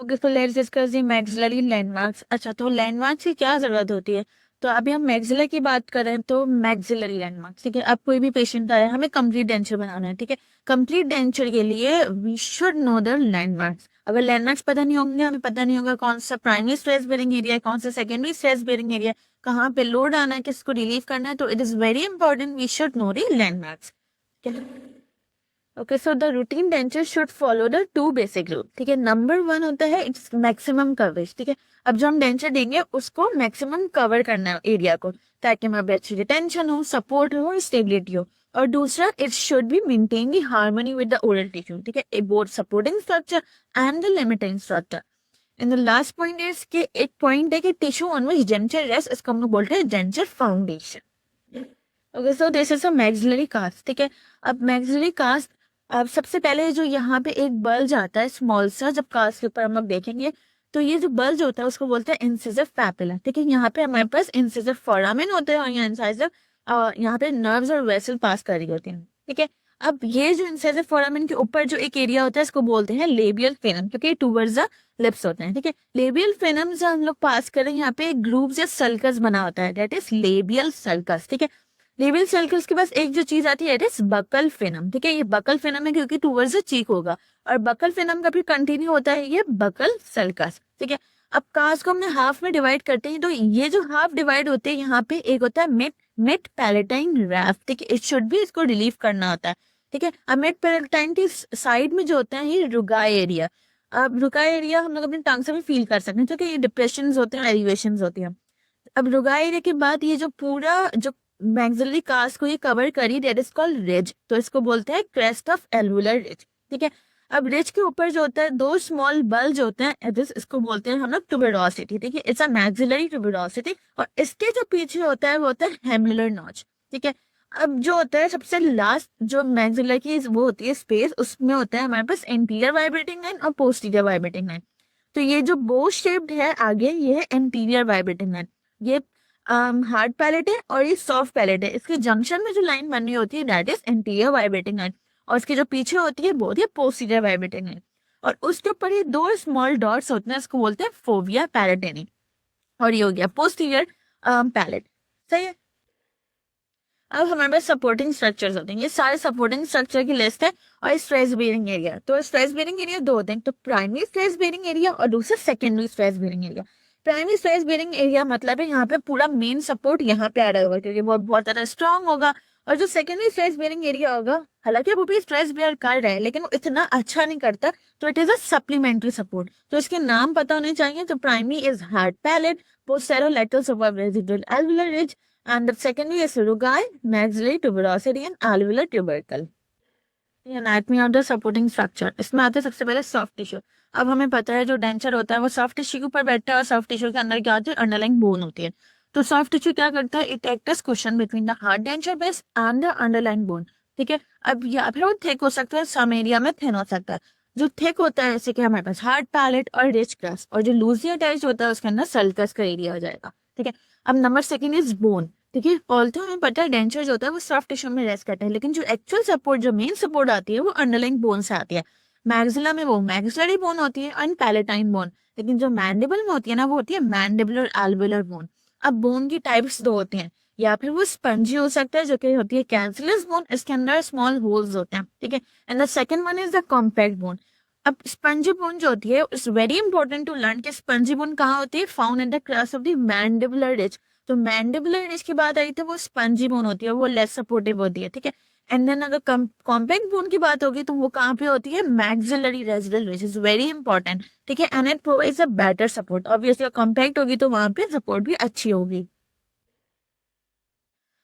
Okay, so let's discuss the maxillary landmarks. अच्छा, तो landmarks की क्या जरूरत होती है? तो अभी हम मैक्सिलर की बात करें तो मैक्सिलरी लैंडमार्क्स, ठीक है। अब कोई भी पेशेंट आया, हमें कंप्लीट डेंचर बनाना है, ठीक है। कंप्लीट डेंचर के लिए we should know the landmarks. अगर लैंडमार्क्स पता नहीं होंगे, हमें पता नहीं होगा कौन सा प्राइमरी स्ट्रेस बेरिंग एरिया है, कौन सा सेकेंडरी स्ट्रेस बेरिंग एरिया है, कहाँ पे लोड आना है, किसको रिलीव करना है, तो it is very important we should know the landmarks. Okay, so the routine denture should follow the two basic rule, ठीक है। नंबर वन होता है इट्स मैक्सिमम कवरेज, ठीक है। अब जो हम डेंचर देंगे उसको मैक्सिमम कवर करना है एरिया को, ताकि हमारे पे अच्छी रिटेंशन हो, सपोर्ट हो और स्टेबिलिटी हो। और दूसरा, it should be maintain the harmony with the oral tissue, ठीक है, both supporting structure and the limiting structure. And the last point is कि एक पॉइंट है कि tissue on which denture rest, इसको हम लोग बोलते हैं denture foundation. Okay, so this is a maxillary cast, ठीक है। अब मैक्सिलरी कास्ट, अब सबसे पहले जो यहाँ पे एक बल्ज आता है स्मॉल सा, जब कास्ट के ऊपर हम लोग देखेंगे तो ये जो बल्ज होता है उसको बोलते हैं इंसिसिव पैपिला, ठीक है। यहाँ पे हमारे पास इंसिसिव फोरामेन होते हैं और यहाँ इंसाइसिव, यहाँ पे नर्व्स और वेसल पास कर रही होती हैं, ठीक है। अब ये जो इंसिसिव फोरामेन के ऊपर जो एक एरिया होता है इसको बोलते हैं लेबियल फ्रेनम, क्योंकि टूवर्ड्स द लिप्स होते हैं, ठीक है। लेबियल फ्रेनम से हम लोग पास करें, यहाँ पे एक ग्रूव या सल्कस बना होता है, दैट इज लेबियल सल्कस, ठीक है। लेबियल सर्कल्स के पास एक जो चीज आती है इट इज बकल फिनम, ठीक है। ये बकल फिनम है क्योंकि टूवर्ड्स द चीक होगा, और बकल फिनम का फिर कंटिन्यू होता है ये बकल सर्कस, ठीक है। अब कास को हमने हाफ में डिवाइड करते हैं, तो ये जो हाफ डिवाइड होते हैं यहाँ पे एक होता है मिड मिड पैलेटाइन रैफ्ट, ठीक है। इट शुड भी इसको रिलीव करना होता है, ठीक है। अब मिड पैलेटाइन की साइड में जो होता है ये रुगाई एरिया। अब रुगाई एरिया हम लोग अपनी टंग से भी फील कर सकते हैं, क्योंकि ये डिप्रेशन होते हैं, एलिवेशन होती है। अब रुगाई एरिया के बाद ये जो पूरा जो मैक्सिलरी कास्ट को ये कवर करी, दैट इज कॉल्ड रिज, तो इसको बोलते हैं क्रेस्ट ऑफ एल्वुलर रिज, ठीक है। अब रिज के ऊपर जो होता है दो स्मॉल बल्ज होते हैं, इसको बोलते हैं हम लोग ट्यूबरोसिटी, ठीक है। It's a maxillary tuberosity. और इसके जो पीछे होता है वो होता है हेमुलर नॉच, ठीक है। अब जो होता है सबसे लास्ट जो मैक्सिलर की वो होती है स्पेस, उसमें होता है हमारे पास एंटीरियर वाइब्रेटिंग लाइन और पोस्टीरियर वाइब्रेटिंग लाइन। तो ये जो बो शेप्ड है आगे, ये है एंटीरियर वाइब्रेटिंग लाइन। ये हार्ड पैलेट है और ये सॉफ्ट पैलेट है, इसके जंक्शन में जो लाइन बन रही होती है that is anterior vibrating line, और इसके जो पीछे होती है वो होती है पोस्टीरियर वाइब्रेटिंग लाइन। और उसके ऊपर ये दो स्मॉल डॉट्स होते हैं, इसको बोलते हैं फोविया पैलेटेनी, और ये हो गया पोस्टीरियर पैलेट, सही है। अब हमारे पास सपोर्टिंग स्ट्रक्चर्स होते हैं, ये सारे सपोर्टिंग स्ट्रक्चर की लिस्ट है। और स्ट्रेस बेरिंग एरिया, तो स्ट्रेस बेरिंग एरिया दो होते हैं, तो प्राइमरी स्ट्रेस बेरिंग एरिया और दूसरा secondary stress bearing area. Primary stress bearing area मतलब है यहाँ पे पूरा मेन सपोर्ट यहाँ पे आ रहा होगा, क्योंकि वो बहुत ज्यादा स्ट्रांग होगा। और जो सेकेंडरी स्ट्रेस बेरिंग एरिया होगा, हालांकि वो भी स्ट्रेस बेयर कर रहा है लेकिन वो इतना अच्छा नहीं करता, तो it is a supplementary support. तो इसके नाम पता होने चाहिए। तो primary is hard palate, posterolateral super residual alveolar ridge, and the secondary is rugae, maxillary tuberosity and alveolar tubercle. Anatomy of the supporting structure, इसमें आते हैं सबसे पहले सॉफ्ट टिश्यू। अब हमें पता है जो डेंचर होता है वो सॉफ्ट टिश्यू के ऊपर बैठता है, और सॉफ्ट टिश्यू के अंदर क्या होती है, अंडरलाइंग बोन होती है। तो सॉफ्ट टिश्यू क्या करता है, it act as cushion between the hard denture base and the underlying bone, ठीक है। अब या फिर वो थिक हो सकता है, सम एरिया में थिन हो सकता है। जो थिक होता है जैसे कि हमारे पास हार्ड पैलेट और रिच क्रस्ट, और जो लूजली अटैच होता है उसके अंदर सल्कस का एरिया हो जाएगा, ठीक है। अब नंबर सेकेंड इज बोन, ठीक है। ऑल्थो हमें पता है डेंचर जो होता है वो सॉफ्ट टिश्यू में रेस्ट करता है, लेकिन जो एक्चुअल सपोर्ट, जो मेन सपोर्ट आती है वो अंडरलाइंग बोन से आती है। मैक्सिला में वो मैक्सिलरी बोन होती है एंड पैलेटाइन बोन, लेकिन जो मैंडिबल में होती है ना वो होती है मैंडिबुलर एल्वुलर बोन। अब बोन की टाइप्स दो होते हैं, या फिर वो स्पंजी हो सकता है जो कि होती है कैंसिलस बोन, इसके अंदर स्मॉल होल्स होते हैं, ठीक है। And the second one is the compact bone. अब स्पंजी बोन जो होती है it's very important to learn कि स्पंजी बोन कहाँ होती है, found in the crest of the mandibular ridge. तो मैंडिबुलर रिज की बात आई थी, वो स्पंजी बोन होती है, वो लेस सपोर्टिव होती है, ठीक है। एंड देन अगर कॉम्पैक्ट बोन की बात होगी तो वो कहाँ पे होती है, maxillary residual ridge is very important, ठीक है। And it provides a better support, obviously compact होगी तो वहां पे सपोर्ट भी अच्छी होगी।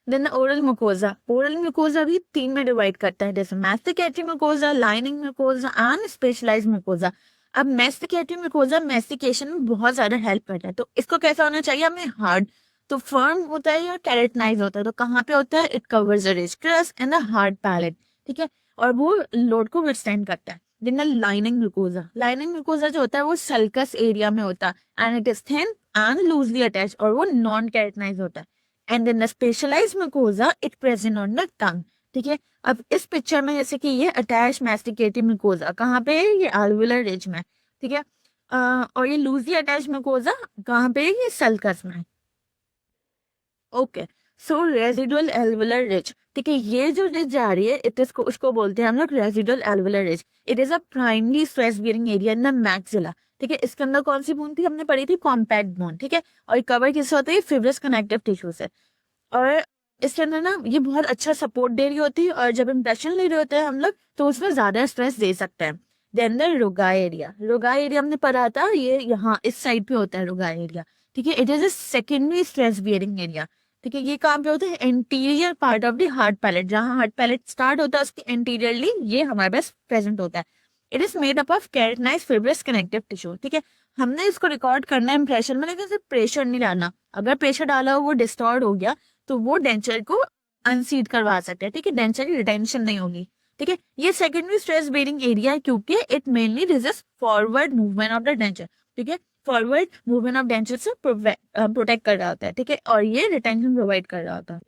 Then oral mucosa, oral mucosa भी तीन में डिवाइड करता है, जैसे masticatory mucosa, lining mucosa and specialised mucosa. अब मैस्टिकेटरी म्यूकोजा मैस्टिकेशन में बहुत ज्यादा हेल्प करता है, तो इसको कैसा होना चाहिए हमें, हार्ड। तो फर्म होता है या कैरेटनाइज होता है, तो कहाँ पे होता है, it covers the ridge crest and the hard palate, ठीक है। और वो लोड को विथस्टैंड करता है। Then lining mucosa, lining mucosa जो होता है वो सल्कस एरिया में होता है and it is thin and loosely attach, और वो नॉन कैरेटनाइज होता है। And then the specialised mucosa it present on the tongue, ठीक है। अब इस पिक्चर में जैसे कि ये अटैच मैस्टिकेटिव म्यूकोजा कहाँ पे है, ये एल्वुलर रिज में, ठीक है। और ये लूजली अटैच म्यूकोजा कहाँ पे है? ये सल्कस में। ओके, सो रेजिडुअल एल्वुलर रिज, ठीक है, ये जो रिज जा रही है इट इज उसको बोलते हैं हम लोग residual alveolar ridge. It is a primary stress bearing area in the maxilla, ठीक है। इसके अंदर कौन सी बोन थी हमने पढ़ी थी? कॉम्पैक्ट बोन, ठीक है। और कवर किससे होता है? फिब्रस कनेक्टिव टिश्यू से। और इसके अंदर ना ये बहुत अच्छा सपोर्ट दे रही होती है, और जब इम्प्रेशन ले रहे होते हैं हम लोग तो उसमें ज्यादा स्ट्रेस दे सकते हैं। देन द रोगा एरिया, रोगा एरिया हमने पढ़ा था, ये यहाँ इस साइड पे होता है रोगा एरिया, ठीक है। It is a secondary stress bearing area, ठीक है। ये कहाँ पे होता है? Anterior part of the heart palate, जहाँ हार्ट पैलेट स्टार्ट होता है उसके एंटीरियरली ये हमारे पास प्रेजेंट होता है। It is made up of keratinised fibrous connective tissue, ठीक है। हमने इसको रिकॉर्ड करना है इम्प्रेशन में, लेकिन सिर्फ प्रेशर नहीं डालना। अगर प्रेशर डाला हो वो डिस्टॉर्ट हो गया तो वो डेंचर को अनसीड करवा सकते हैं, ठीक है। डेंचर की रिटेंशन नहीं होगी, ठीक है। ये सेकेंडरी स्ट्रेस बेरिंग एरिया है क्योंकि it mainly resist forward movement of the denture, ठीक है। फॉरवर्ड मूवमेंट ऑफ डेंचर से प्रोटेक्ट कर रहा होता है, ठीक है, और ये रिटेंशन प्रोवाइड कर रहा होता है।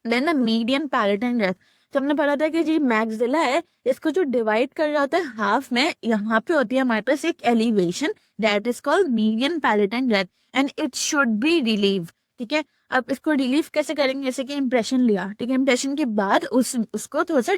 Then the median palatine rest, तो हमने पढ़ा था कि जी मैक्सिला है, इसको जो डिवाइड कर रहा होता है हाफ में, यहाँ पे होती है हमारे पास एक elevation that is called median palatine rest and it should be relieve, ठीक है। अब इसको रिलीव कैसे करेंगे? जैसे कि इम्प्रेशन लिया, ठीक है, इम्प्रेशन के बाद उसको थोड़ा सा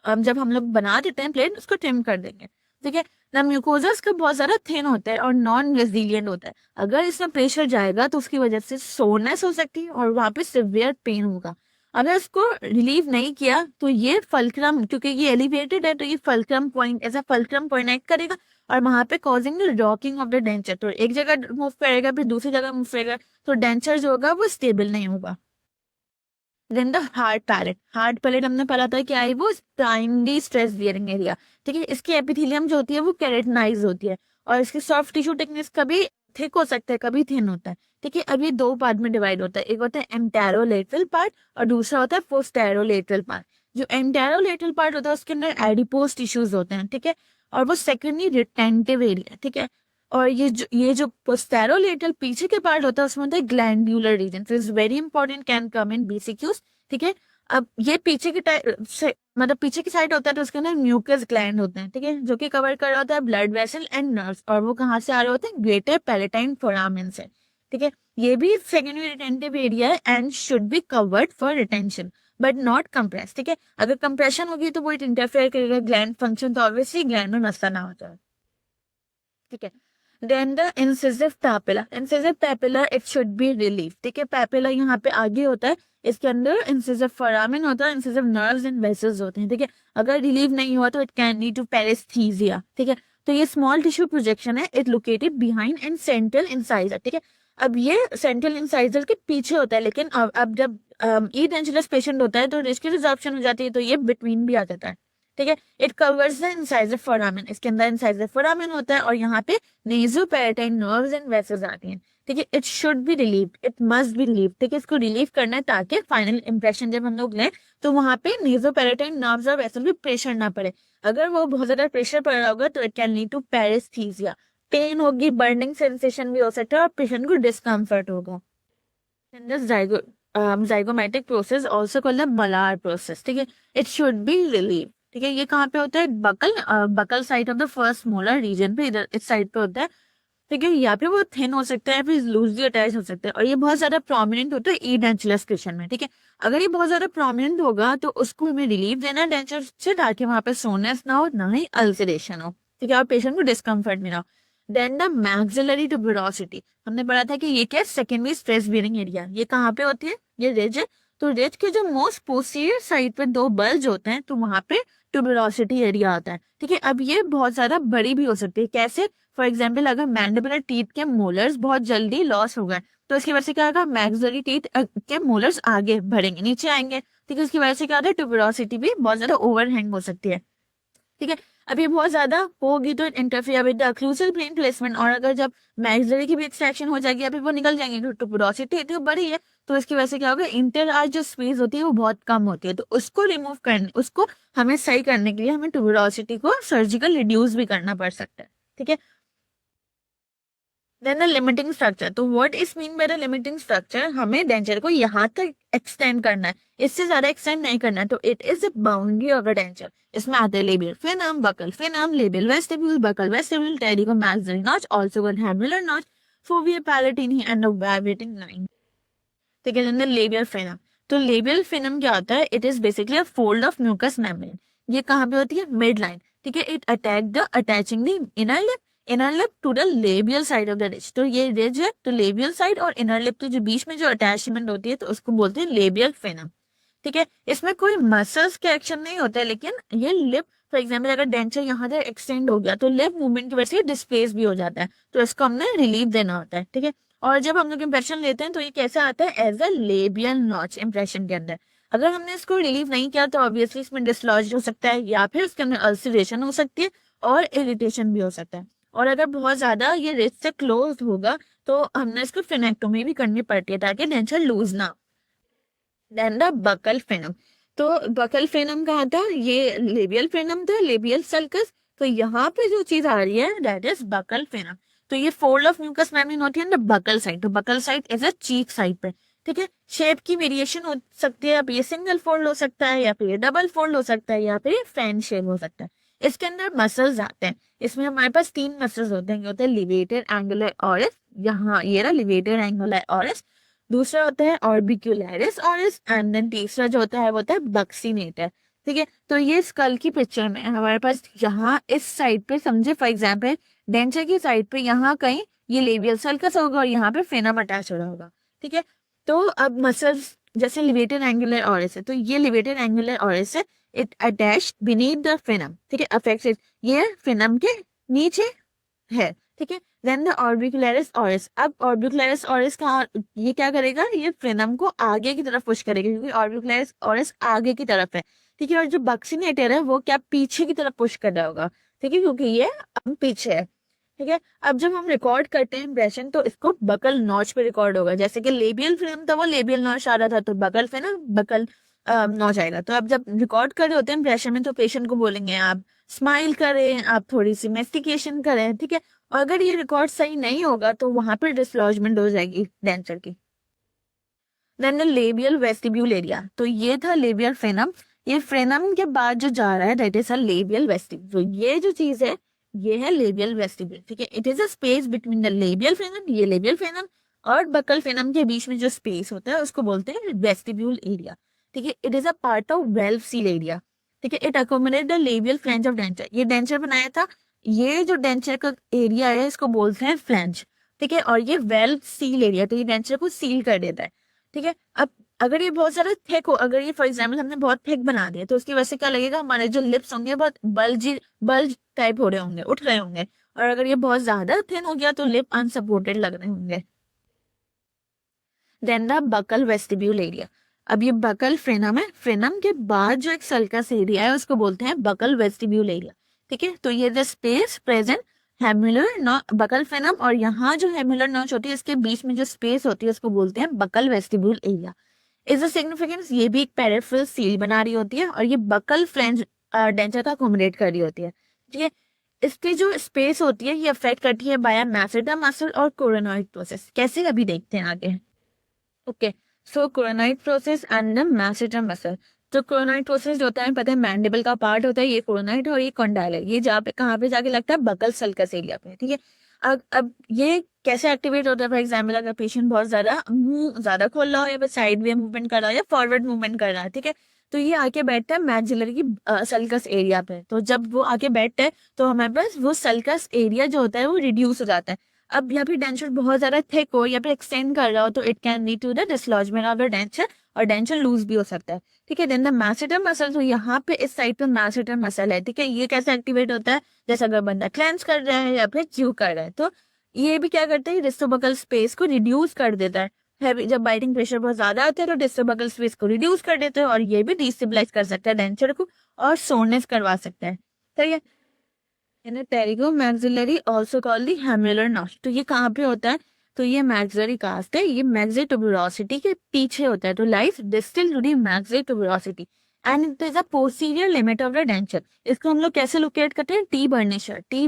जब हम लोग बना देते हैं प्लेन उसको ट्रिम कर देंगे, ठीक है ना। म्यूकोजा इसका बहुत ज्यादा थिन होता है और नॉन रेजिलियंट होता है। अगर इसमें प्रेशर जाएगा तो उसकी वजह से सोरनेस हो सकती है और वहां पे सिवियर पेन होगा। अगर इसको रिलीव नहीं किया तो ये फल्क्रम, क्योंकि ये एलिवेटेड है तो ये फल्क्रम पॉइंट, ऐसा फल्क्रम पॉइंट एक्ट करेगा और वहां पे causing rocking of the denture, तो एक जगह मूव करेगा फिर दूसरी जगह मूव करेगा, तो डेंचर जो होगा वो स्टेबल नहीं होगा। Then the heart palate, heart palate हमने पढ़ा था क्या है? वो प्राइमरी स्ट्रेस बियरिंग एरिया, ठीक है। इसकी एपिथेलियम जो होती है वो केराटिनाइज होती है और इसकी सॉफ्ट टिश्यू थिकनेस कभी थिक हो सकता है कभी थिन होता है, ठीक है। अब ये दो पार्ट में डिवाइड होता है, एक होता है एंटेरोलेटरल पार्ट और दूसरा होता है पोस्टेरोलेटरल पार्ट। जो एंटेरोलेटरल पार्ट होता है उसके अंदर एडिपोज टिश्यूज होते हैं, ठीक है, और वो सेकेंडरी रिटेंटिव एरिया, ठीक है। और ये जो पोस्टेरोलेटरल पीछे के पार्ट होता है उसमें होता है glandular region, is very important, can come in because, ठीक है। अब ये पीछे की से मतलब पीछे की साइड होता है तो उसके अंदर म्यूकस ग्लैंड होते हैं, ठीक है, जो कि कवर कर रहा होता है ब्लड वेसल एंड नर्व्स, और वो कहाँ से आ रहे होते हैं? ग्रेटर पैलेटाइन फोरामेन से, ठीक है। ये भी सेकेंडरी रिटेंटिव एरिया है and should be covered for retention but not compress, ठीक है। अगर कंप्रेशन होगी तो वो इट इंटरफेयर करेगा ग्लैंड फंक्शन, तो ऑब्वियसली ग्लैंड में नसा ना होता है, ठीक है। Then the incisive papilla, incisive papilla it should be relieve, ठीक है। पैपिला यहाँ पे आगे होता है, इसके अंदर इंसिसिव फोरामेन होता है, इंसिसिव नर्व्स एंड वेसल्स होते हैं, ठीक है। अगर रिलीव नहीं हुआ तो इट कैन लीड टू पेरिस्थीसिया, ठीक है। तो ये स्मॉल टिश्यू प्रोजेक्शन है, it located behind and central incisor, ठीक है। अब ये सेंट्रल इंसाइजर के पीछे होता है, लेकिन अब जब ई डेंजरस पेशेंट होता है तो रिस्क की रिजॉर्प्शन हो जाती है तो ये बिटवीन भी आ जाता है, ठीक है। It covers the incisor foramen, इसके अंदर इंसाइजर फोरामेन होता है और यहाँ पे नेज़ोपैराटाइन नर्व्स एंड वेसल्स आती हैं, ठीक है। It should be relieve, it must be relieve, ठीक है। इसको रिलीव करना है ताकि फाइनल इंप्रेशन जब हम लोग लें तो वहां पे नेज़ोपैराटाइन नर्व्स और वेसल भी प्रेशर ना पड़े। अगर वो बहुत ज्यादा प्रेशर पड़ रहा होगा तो it can lead to paresthesia, pain होगी, बर्निंग सेंसेशन भी हो सकता है और पेशेंट को डिस्कम्फर्ट होगा। Zygomatic process also called the malar process, ठीक है। इट शुड बी रिलीव, ठीक है। ये कहाँ पे होता है? Buccal side of the first molar region पे, इधर इस साइड पे होता है, ठीक है। यहाँ पे वो थिन हो सकता है फिर लूजली अटैच हो सकता है और ये बहुत ज्यादा प्रोमिनेंट होता है ई डेंचुलर क्वेश्चन में, ठीक है। अगर ये बहुत ज्यादा प्रोमिनेंट होगा तो उसको हमें रिलीफ देना है डेंचर से ताकि वहां पे सोनेस ना हो ना ही अल्सरेशन हो, ठीक है, और पेशेंट को डिस्कम्फर्ट भी ना हो। देन द मैक्सिलरी ट्यूबरोसिटी, हमने पढ़ा था कि ये क्या? सेकेंडरी स्ट्रेस बियरिंग एरिया, ये कहाँ पे होती है? ये रिज है, तो रिज के जो मोस्ट पोस्टीरियर साइड पे दो बल्ज होते हैं तो वहां पे ट्यूबरोसिटी एरिया आता है, ठीक है। अब ये बहुत ज्यादा बड़ी भी हो सकती है, कैसे? फॉर एग्जाम्पल अगर मैंडिबुलर टीथ के मोलर्स बहुत जल्दी लॉस हो गए तो इसकी वजह से क्या होगा? मैक्सिलरी टीथ के मोलर्स आगे बढ़ेंगे, नीचे आएंगे, ठीक है। इसकी वजह से क्या होता है? ट्यूबरोसिटी भी बहुत ज्यादा ओवरहैंग हो सकती है, ठीक है। अब ये बहुत ज्यादा होगी तो interfere with the occlusive brain placement, और अगर जब मैक्सिलरी की भी एक्सट्रैक्शन हो जाएगी अभी वो निकल जाएंगे तो ट्यूबरोसिटी इतनी बड़ी है तो इसकी वजह से क्या होगा? इंटर आर्च जो स्पेस होती है वो बहुत कम होती है, तो उसको रिमूव करने, उसको हमें सही करने के लिए हमें ट्यूबरोसिटी को सर्जिकल रिड्यूस भी करना पड़ सकता है, ठीक है। देन द लिमिटिंग स्ट्रक्चर, तो what is mean by the limiting structure, हमें डेंचर को यहाँ तक एक्सटेंड करना है, इससे ज्यादा एक्सटेंड नहीं करना है, तो it is the boundary of the denture. इसमें आते हैं labial frenum, buccal frenum, labial vestibule, buccal vestibule, pterygomaxillary notch, also called hamular notch, fovea palatini and vibrating line. ठीक है, देन लेबियल फिनम, तो लेबियल फिनम क्या होता है, it is basically a fold of mucous membrane. ये कहाँ पे होती है, मिड लाइन। ठीक है, it attack the attaching the inner lip to the labial side of the ridge, तो ये रिज है तो लेबियल साइड और इनर लिप के जो बीच में जो अटैचमेंट होती है तो उसको बोलते हैं लेबियल फिनम। ठीक है, इसमें कोई मसल्स के एक्शन नहीं होता है, लेकिन ये लिप फॉर एग्जाम्पल अगर डेंचर यहाँ से एक्सटेंड हो गया तो लिप मूवमेंट की वजह से डिस्प्लेस भी हो जाता है, तो इसको हमने रिलीफ देना होता है। ठीक है, और जब हम लोग इंप्रेशन लेते हैं तो ये कैसे आता है, as a labial notch impression के अंदर। अगर हमने इसको रिलीव नहीं किया तो ऑब्वियसली इसमें डिसलॉज हो सकता है, या फिर उसके अंदर अल्सरेशन हो सकती है और इरिटेशन भी हो सकता है, और अगर बहुत ज्यादा ये रिज से क्लोज होगा तो हमने इसको फिनेक्टोमी भी करनी पड़ती है ताकि डेंचर लूज ना। देन द बकल फिनम, तो बकल फिनम कहाँ था, ये लेबियल फिनम था, लेबियल सल्कस, तो यहाँ पे जो चीज आ रही है दैट इज बकल फिनम। तो ये फोल्ड ऑफ म्यूकस मेम्ब्रेन होती है ना बकल साइड, तो buccal side is a cheek side पे। ठीक है, शेप की वेरिएशन हो सकती है, अब ये सिंगल फोल्ड हो सकता है, या फिर ये डबल फोल्ड हो सकता है, या फिर फैन शेप हो सकता है। इसके अंदर मसल्स आते हैं, इसमें हमारे पास 3 मसल्स होते हैं, ये होते हैं लिवेटर एंगुलर ऑरिस, यहाँ ये रहा लिवेटर एंगुलर ऑरिस, दूसरा होता है ऑर्बिक्यूलरिस ऑरिस, एंड देन तीसरा जो होता है वो होता है बक्सीनेटर। ठीक है, तो ये स्कल की पिक्चर में हमारे पास यहाँ इस साइड पे समझे फॉर एग्जाम्पल डेंचर की साइड पे यहाँ कहीं ये लेबियल सल्कस होगा और यहाँ पे फिनम अटैच हो रहा होगा। ठीक है, तो अब मसल्स जैसे लिवेटर एंगुलर ऑरिस है, तो ये लिवेटर एंगुलर ऑरिस है, इट अटैच्ड बीनीथ द फिनम। ठीक है, अफेक्ट्स इट, ये फिनम के नीचे है। ठीक है, देन द ऑर्बिकुलरिस ऑरिस, अब ऑर्बिकुलरिस ऑरिस का ये क्या करेगा, ये फ्रेनम को आगे की तरफ पुश करेगा क्योंकि ऑर्बिकुलरिस ऑरिस आगे की तरफ है। ठीक है, और जो बक्सीनेटर है वो क्या पीछे की तरफ पुश कर रहा होगा। ठीक है, क्योंकि ये अब पीछे है। ठीक है, अब जब हम रिकॉर्ड करते हैं इम्प्रेशन तो इसको बकल नॉच पे रिकॉर्ड होगा, जैसे कि लेबियल फिल्म था वो लेबियल नॉच आ रहा था, तो बकल पे ना बकल नॉच आएगा। तो अब जब रिकॉर्ड कर रहे होते हैं इम्प्रेशन में तो पेशेंट को बोलेंगे आप स्माइल करें, आप थोड़ी सी मेस्टिकेशन करें। ठीक है, और अगर ये रिकॉर्ड सही नहीं होगा तो वहां पर डिसलॉजमेंट हो जाएगी डेंचर की। देन लेबियल वेस्टिब्यूल एरिया, तो ये था लेबियल फ्रेनम, ये फ्रेनम के बाद जो जा रहा है that is a labial vestibule, तो ये जो चीज है ये है लेबियल वेस्टिब्यूल। ठीक है, it is a space between the labial frenum, ये लेबियल फ्रेनम और बकल फ्रेनम के बीच में जो स्पेस होता है उसको बोलते हैं वेस्टिब्यूल एरिया। ठीक है, it is a part of valve seal area. ठीक है, it accommodate the labial flange of denture, ये डेंचर बनाया था, ये जो डेंचर का एरिया है इसको बोलते हैं फ्लैंज। ठीक है, और ये वेल्व सील एरिया, तो ये डेंचर को सील कर देता है। ठीक है, अब अगर ये बहुत ज्यादा थिक हो, अगर ये फॉर एग्जाम्पल हमने बहुत थिक बना दिया तो उसकी वजह से क्या लगेगा, हमारे जो लिप्स होंगे बहुत बल्ज टाइप हो रहे होंगे, उठ रहे होंगे, और अगर ये बहुत ज्यादा थिन हो गया तो लिप अनसपोर्टेड लग रहे होंगे। Then the buccal vestibule area, अब ये बकल फ्रेनम है, फ्रेनम के बाद जो एक सल्कस एरिया है उसको बोलते हैं बकल वेस्टिब्यूल एरिया। ठीक है, तो ये द स्पेस प्रेजेंट हेमुलर बकल फ्रेनम, और यहाँ जो हेमुलर नॉच होती है इसके बीच में जो स्पेस होती है उसको बोलते हैं buccal vestibule area. Is a significance, ये भी एक पेरिफेरल सील बना रही होती है और ये बकल फ्लैंज डेंचर का अकोमोडेट कर रही होती है। ठीक है, इसकी जो स्पेस होती है ये अफेक्ट करती है बाय मैसेटा मसल और कोरोनॉइड प्रोसेस, कैसे अभी देखते हैं आगे। Okay, so coronoid process and the masseter muscle, तो कोरोनॉइड प्रोसेस जो होता है पता है मैंडिबल का पार्ट होता है, ये कोरोनॉइड और ये कॉन्डाइलर, ये जहाँ पे कहाँ पे जाके लगता है बकल सल्कस एरिया पे। ठीक है, अब ये कैसे एक्टिवेट होता है, फॉर एग्जाम्पल अगर पेशेंट बहुत ज्यादा मुंह ज्यादा खोल रहा हो या फिर साइड वे मूवमेंट कर रहा है या फॉरवर्ड मूवमेंट कर रहा है, ठीक है, तो ये आके बैठता है मैक्सिलरी की सल्कस एरिया पे, तो जब वो आके बैठता है तो हमारे पास वो सल्कस एरिया जो होता है वो रिड्यूस हो जाता है। अब या फिर डेंचर बहुत ज्यादा थिक हो या फिर एक्सटेंड कर रहा हो तो it can lead to the dislodgement of the denture और डेंचर लूज भी हो सकता है। ठीक है, देन द मैसेटर मसल, तो यहाँ पे इस साइड पे मैसेटर मसल है। ठीक है, ये कैसे एक्टिवेट होता है, जैसे अगर बंदा क्लेंस कर रहा है या फिर च्यू कर रहा है तो ये भी क्या करता है, डिस्टोबकल स्पेस को रिड्यूस कर देता है। जब बाइटिंग प्रेशर बहुत ज्यादा आता है तो डिस्टोबकल स्पेस को रिड्यूस कर देता है और ये भी डिस्टेबलाइज कर सकता है डेंचर को और सोरनेस करवा सकता है। ठीक है, pterygomaxillary also called the hamular notch, तो ये कहाँ पे होता है, तो ये मैक्सिलरी कास्ट है, ये मैक्सिलरी ट्यूबरोसिटी के पीछे होता है, तो lies distal to the maxillary tuberosity and it is a posterior limit of the denture. इसको हम लोग कैसे लोकेट करते हैं, टी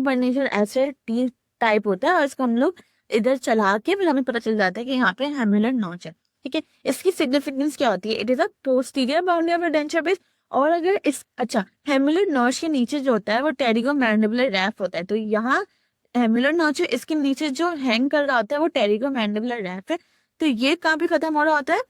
बर्निशर ऐसे टी टाइप होता है और इसको हम लोग इधर चला के फिर हमें पता चल जाता है कि यहाँ पे हेमुलर नॉच है। ठीक है, इसकी सिग्निफिकेंस क्या होती है? It is a posterior boundary of the denture base. और अगर इस हेमुलर नॉच के नीचे जो होता है वो टेरिगोमैंडिबुलर रैफ होता है। तो यहाँ हेमुलर नॉच है, इसके नीचे जो हैंग कर रहा होता है वो टेरिगोमैंडिबुलर रैफ है। तो ये कहाँ पे खत्म हो रहा होता है?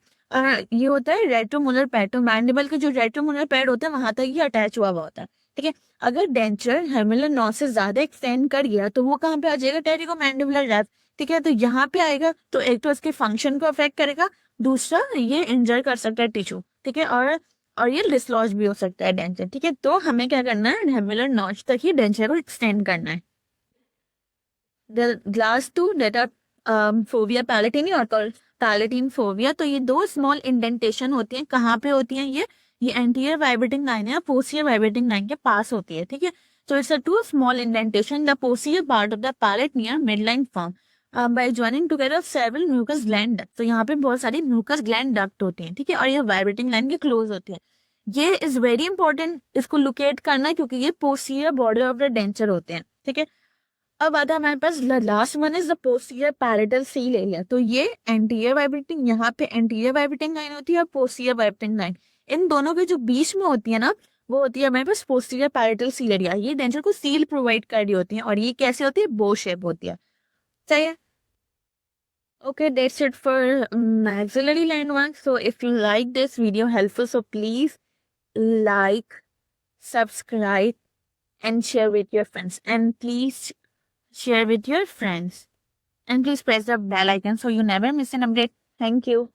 ये होता है रेट्रोमोलर पैड। तो मैंडिबल के जो रेट्रोमोलर पैड होता है वहां तक ये अटैच हुआ होता है। ठीक है, अगर डेंचर हेमुलर नॉच से ज्यादा एक्सटेंड कर गया तो वो कहाँ पे आ जाएगा? टेरिगोमैंडिबुलर रैफ। ठीक है, तो यहाँ पे आएगा तो एक तो इसके फंक्शन को अफेक्ट करेगा, दूसरा ये इंजर कर सकता है टिश्यू। ठीक है, और ये डिसलॉज भी हो सकता है डेंचर। ठीक है, तो हमें क्या करना है? हेमुलर नॉच तक ही डेंचर को एक्सटेंड करना है। The last two that are fovea palatini और पैलेटिन फोविया। तो ये दो स्मॉल इंडेंटेशन होती हैं। कहाँ पे होती हैं ये एंटीरियर वाइब्रेटिंग लाइन या पोस्टीरियर वाइब्रेटिंग लाइन के पास होती है। ठीक है, तो it's a too small indentation the posterior part of the palate near midline form by joining together several mucous gland duct. तो यहाँ पे बहुत सारी म्यूकस ग्लैंड डक्ट होती हैं। ठीक है, और ये वाइब्रेटिंग लाइन के क्लोज होती है। ये इज वेरी इंपॉर्टेंट इसको लोकेट करना, क्योंकि ये posterior border of the denture होते हैं। ठीक है, अब आता है हमारे पास last one is the posterior palatal seal area. तो ये एंटीरियर वाइब्रेटिंग, यहाँ पे एंटीरियर वाइब्रेटिंग लाइन होती है और पोस्टीरियर वाइब्रेटिंग लाइन, इन दोनों के जो बीच में होती है ना, वो होती है हमारे पास पोस्टीरियर पैरेटल सील एरिया। ये डेंचर को सील प्रोवाइड कर रही होती है और ये कैसे होती है? बो शेप होती है। सही है। Okay, that's it for maxillary landmarks. So if you like this video helpful, so please like, subscribe, and share with your friends. And please share with your friends. And please press the bell icon so you never miss an update. Thank you.